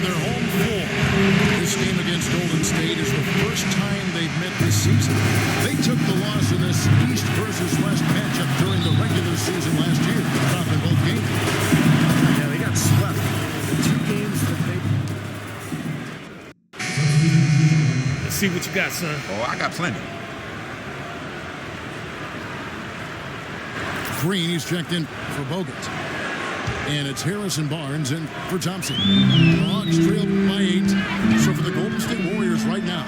their home floor. This game against Golden State is the first time they've met this season. They took the loss in this East versus West matchup during the regular season last year. Top in both games. Yeah, they got swept. The 2 games that they... Let's see what you got, son. Oh, I got plenty. Green, he's checked in for Bogut. And it's Harrison Barnes in for Thompson. The Hawks trail by 8. So for the Golden State Warriors right now,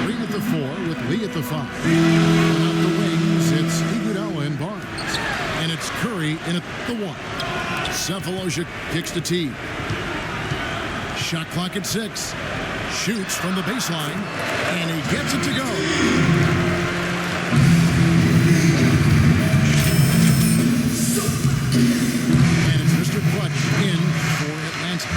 Green at the 4 with Lee at the 5. And up the wings, it's Iguodala and Barnes. And it's Curry in at the 1. Sefolosha kicks to T. Shot clock at 6. Shoots from the baseline. And he gets it to go. In for Atlanta.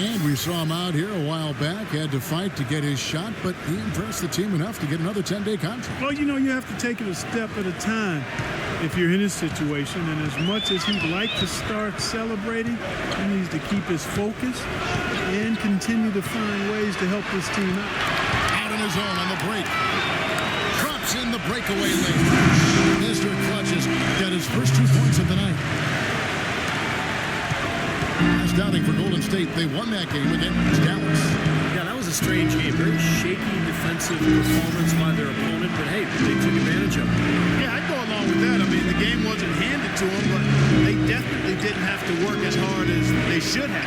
And we saw him out here a while back, had to fight to get his shot, but he impressed the team enough to get another 10-day contract. Well, you know, you have to take it a step at a time if you're in his situation. And as much as he'd like to start celebrating, he needs to keep his focus and continue to find ways to help this team out. Out on his own on the break. Drops in the breakaway lane. Mr. Clutch has got his first 2 points of the night. Last outing for Golden State. They won that game against Dallas. Yeah, that was a strange game. Very shaky defensive performance by their opponent, but hey, they took advantage of it. Yeah, I'd go along with that. I mean, the game wasn't handed to them, but they definitely didn't have to work as hard as they should have.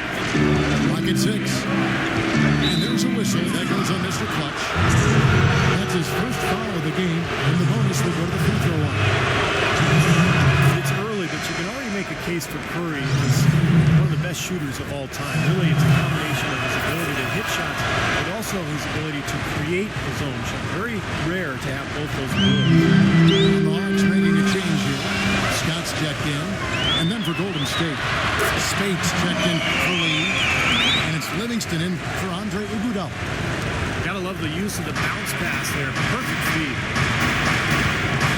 Clock at 6. And there's a whistle. That goes on Mr. Clutch. That's his first foul of the game, and the bonus will go to the free throw line. It's early, but you can already make a case for Curry as one of the best shooters of all time. Really, it's a combination of his ability to hit shots, but also his ability to create his own shot. Very rare to have both those abilities. The Hawks making a change here. Scott's checked in. And then for Golden State, Spates checked in for Lee. And it's Livingston in for Andre Iguodala. Gotta love the use of the bounce pass there. Perfect feed.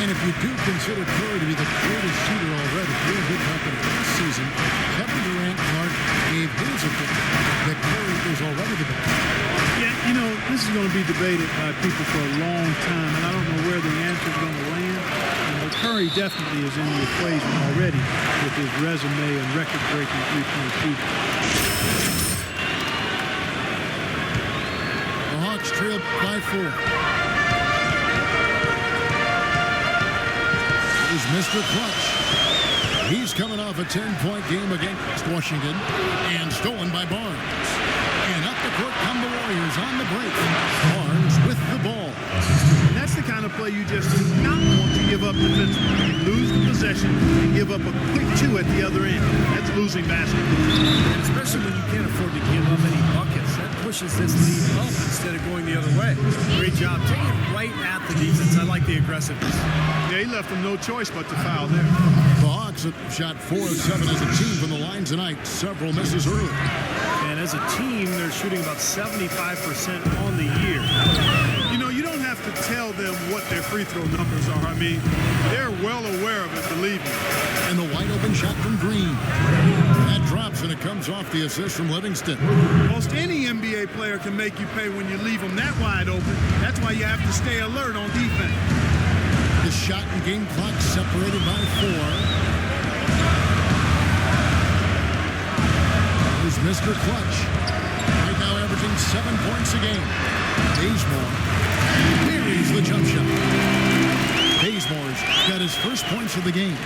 And if you do consider Curry to be the greatest shooter already, you're in good company this season. Kevin Durant and Mark gave his opinion that Curry is already the best. Yeah, you know, this is going to be debated by people for a long time, and I don't know where the answer is going to land. But Curry definitely is in the equation already with his resume and record-breaking three-point shooting. The Hawks trailed by 4. Is Mr. Clutch. He's coming off a 10-point game against Washington and stolen by Barnes. And up the court come the Warriors on the break. Barnes with the ball. And that's the kind of play you just do not want to give up defensively. You lose the possession and give up a quick 2 at the other end. That's losing basketball. And especially when you can't afford to give up any buckets. That pushes this lead up instead of going the other way. Great job. Taking it right at the defense. I like the aggressiveness. Yeah, he left them no choice but to foul there. The Hawks have shot 4 of 7 as a team from the line tonight. Several misses early. And as a team, they're shooting about 75% on the year. You know, you don't have to tell them what their free throw numbers are. I mean, they're well aware of it, believe me. And the wide open shot from Green. That drops and it comes off the assist from Livingston. Most any NBA player can make you pay when you leave them that wide open. That's why you have to stay alert on defense. The shot and game clock separated by 4. Here's Mr. Clutch. Right now averaging 7 points a game. Bazemore buries the jump shot. Bazemore's got his first points of the game.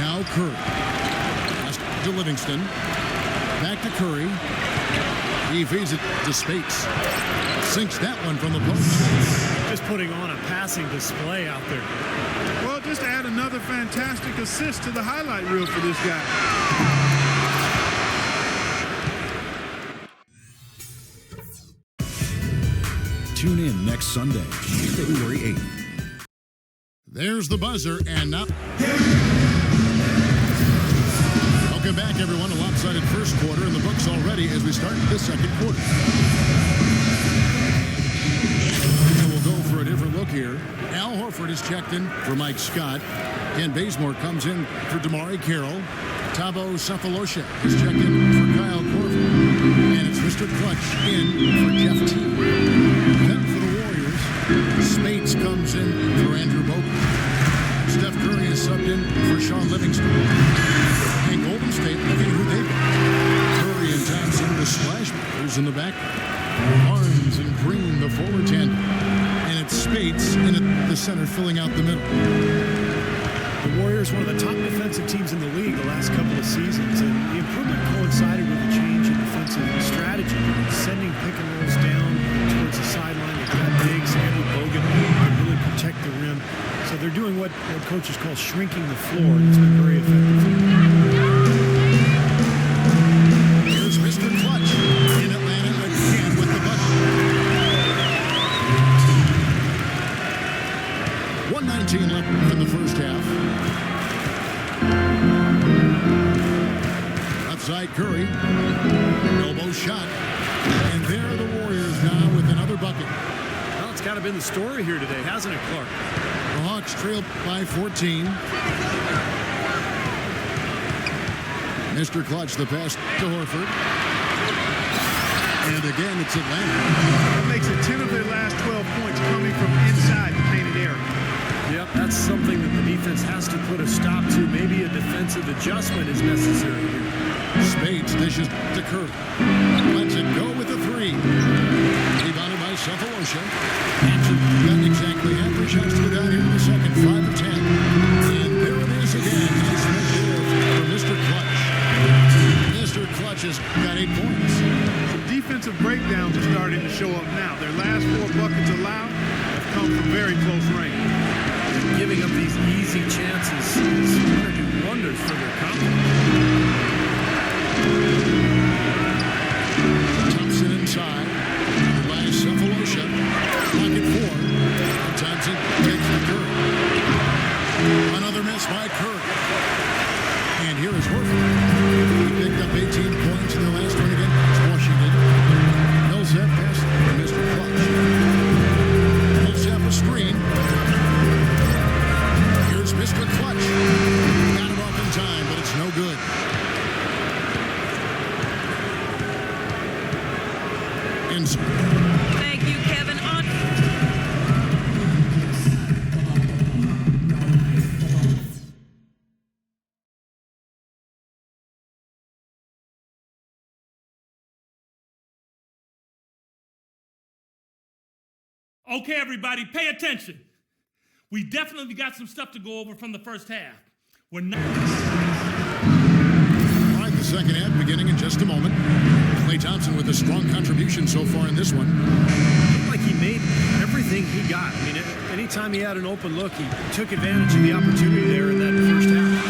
Now Curry. Pass to Livingston. Back to Curry. He feeds it to Spates. Sinks that one from the post. Just putting on a passing display out there. Well, just add another fantastic assist to the highlight reel for this guy. Tune in next Sunday, February 8th. There's the buzzer, and now... Welcome back, everyone. A lopsided first quarter in the books already as we start the second quarter. So we'll go for a different look here. Al Horford is checked in for Mike Scott. Ken Bazemore comes in for Damari Carroll. Thabo Sefolosha is checked in for Kyle Korver. And it's Mr. Clutch in for Jeff Teague. Then for the Warriors, Spates comes in for Andrew Bogut. Steph Curry is subbed in for Sean Livingston. And Golden State, look at who they've got. Curry and Thompson, the splash makers in the back. Barnes and Green, the forward tandem. And it's Spates in at the center, filling out the middle. The Warriors, one of the top defensive teams in the league the last couple of seasons, and the improvement coincided with a change in defensive strategy, sending pick and rolls down towards the sideline. They've got bigs, Andrew Bogut, to really protect the rim. So they're doing what coaches call shrinking the floor, and it's been very effective. Here's Mr. Clutch in Atlanta again with the bucket. 1:19 left in the first half. Outside Curry. Elbow shot. And there are the Warriors now with another bucket. Well, it's kind of been the story here today, hasn't it, Clark? The Hawks trail by 14. Mr. Clutch, the pass to Horford. And again, it's Atlanta. That makes it 10 of their last 12 points coming from inside the painted area. Yep, that's something that the defense has to put a stop to. Maybe a defensive adjustment is necessary here. Spades dishes to Curry. Lets it go with a three. Rebounded by Sefolosha. Hanson got exactly half her shots to go down here in the second, 5 of 10. And there it is again. Nice look there for Mr. Clutch. Mr. Clutch has got 8 points. Some defensive breakdowns are starting to show up now. Their last 4 buckets allowed have come from very close range. Giving up these easy chances is going to do wonders for their confidence. Thompson inside. By Sefolosha. Pocket 4. Thompson takes the Curry. Another miss by Curry. And here is Horford. He picked up 18 points in the last one against Washington. Millsap pass to Mr. Clutch. Millsap a screen. Here's Mr. Clutch. Got it off in time, but it's no good. Thank you, Kevin. Okay, everybody, pay attention. We definitely got some stuff to go over from the first half. We're not... All right, the second half beginning in just a moment. Klay Thompson with a strong contribution so far in this one. Looked like he made everything he got. I mean, anytime he had an open look, he took advantage of the opportunity there in that first half.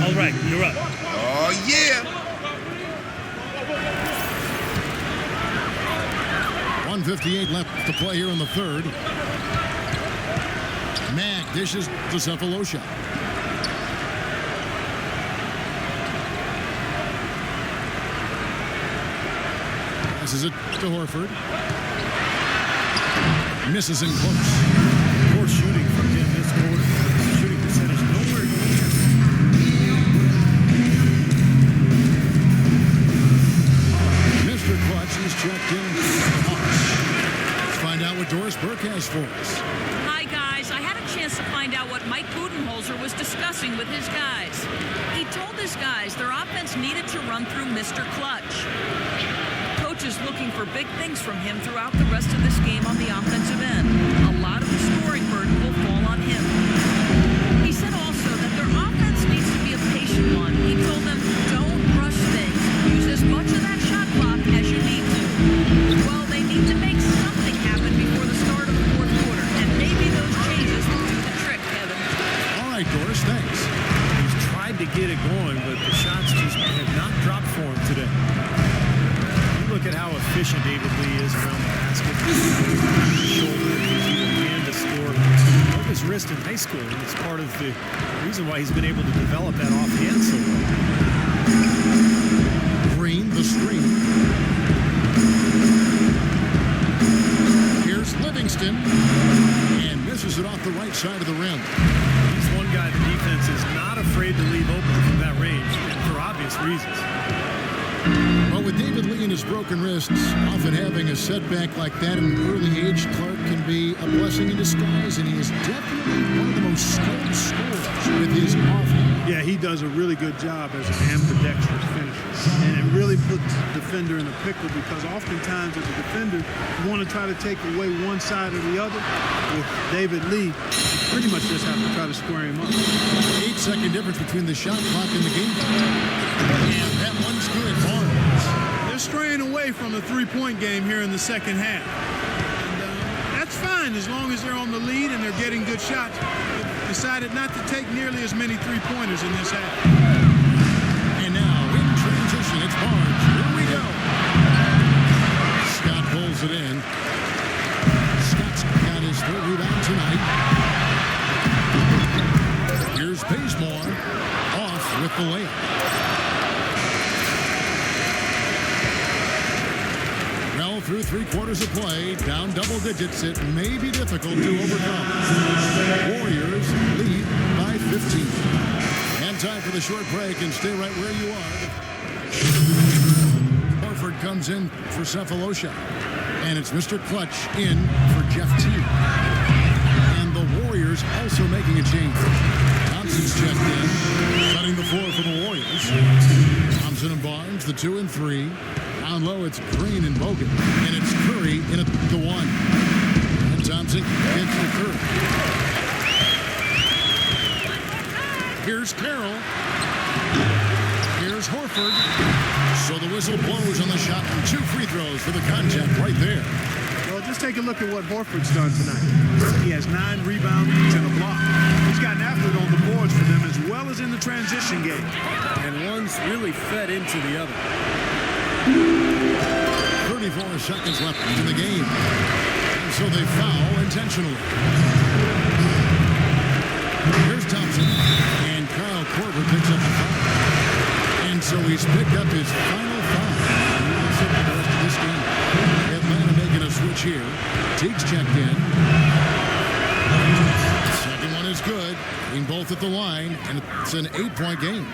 All right, you're up. Oh, yeah. 1:58 left to play here in the third. Mag dishes to Sefolosha. Passes it to Horford. Misses in close. Poor shooting from him this quarter. Shooting percentage nowhere near. Mr. Clutch is checked in for the Hawks. Let's find out what Doris Burke has for us. Hi, guys. I had a chance to find out what Mike Budenholzer was discussing with his guys. He told his guys their offense needed to run through Mr. Clutch. Coach is looking for big things from him throughout the rest of this game on the offensive end. A lot of the scoring burden will fall on him. He said also that their offense needs to be a patient one. He told them, don't rush things. Use as much of that shot clock as you need to. Well, they need to make something happen before the start of the fourth quarter, and maybe those changes will do the trick. Chris, thanks. He's tried to get it going, but the shots just have not dropped for him today. You look at how efficient David Lee is around the basket. Shoulder, he's even began to score off his wrist in high school, and it's part of the reason why he's been able to develop that offhand so well. Green, the screen. Here's Livingston. And misses it off the right side of the rim. He's one guy the defense is not afraid to leave open from that range, and for obvious reasons. Well, with David Lee and his broken wrists, often having a setback like that at an early age, Clark can be a blessing in disguise, and he is definitely one of the most skilled scorers with his offhand. Yeah, he does a really good job as an ambidextrous finisher. And it really puts the defender in a pickle because oftentimes as a defender, you want to try to take away one side or the other. With David Lee, you pretty much just have to try to square him up. 8-second difference between the shot clock and the game clock. And that one's good. Barnes. They're straying away from the three-point game here in the second half. And that's fine as long as they're on the lead and they're getting good shots. They've decided not to take nearly as many three-pointers in this half. And now in transition, it's Barnes. Here we go. Scott pulls it in. Scott's got his third rebound tonight. Here's Bazemore off with the layup. Well, through 3 quarters of play, down double digits, it may be difficult to overcome. Warriors lead by 15. And time for the short break, and stay right where you are. Horford comes in for Cephalosha. And it's Mr. Clutch in for Jeff Teague. And the Warriors also making a change. Thompson's checked in, cutting the floor for the Warriors. Thompson and Barnes, the 2 and 3. Down low, it's Green and Bogut. And it's Curry in at the 1. And Thompson gets to Curry. Here's Carroll. Here's Horford. So the whistle blows on the shot and 2 free throws for the contact right there. Well, just take a look at what Horford's done tonight. He has 9 rebounds and a block. He's gotten after it on the boards for them as well as in the transition game. And one's really fed into the other. 34 seconds left in the game. And so they foul intentionally. Here's Thompson. And Kyle Korver picks up the foul. And so he's picked up his final foul. He will sit for the rest of this game. Atlanta making a switch here. Teague's checked in. Second one is good. Being both at the line. And it's an 8-point game.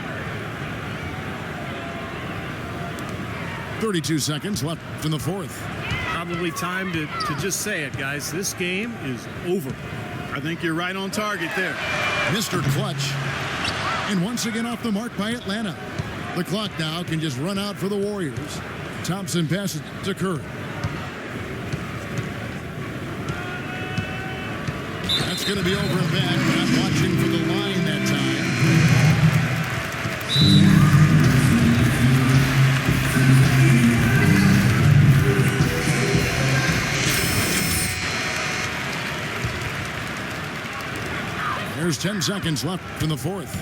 32 seconds left in the fourth. Probably time to just say it, guys. This game is over. I think you're right on target there. Mr. Clutch. And once again off the mark by Atlanta. The clock now can just run out for the Warriors. Thompson passes to Curry. That's going to be over and back. Not watching for the line that time. There's 10 seconds left in the fourth.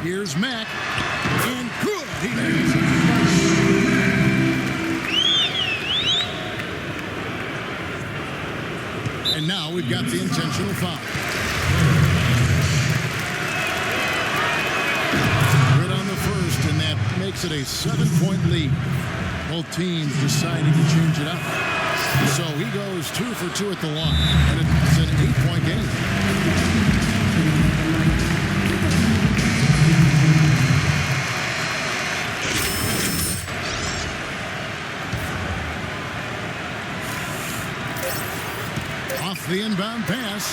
Here's Mack. And good. He makes it. And now we've got the intentional foul. Good on the first, and that makes it a 7-point lead. Both teams deciding to change it up. So he goes 2 for 2 at the line, and it's an 8-point game. Off the inbound pass.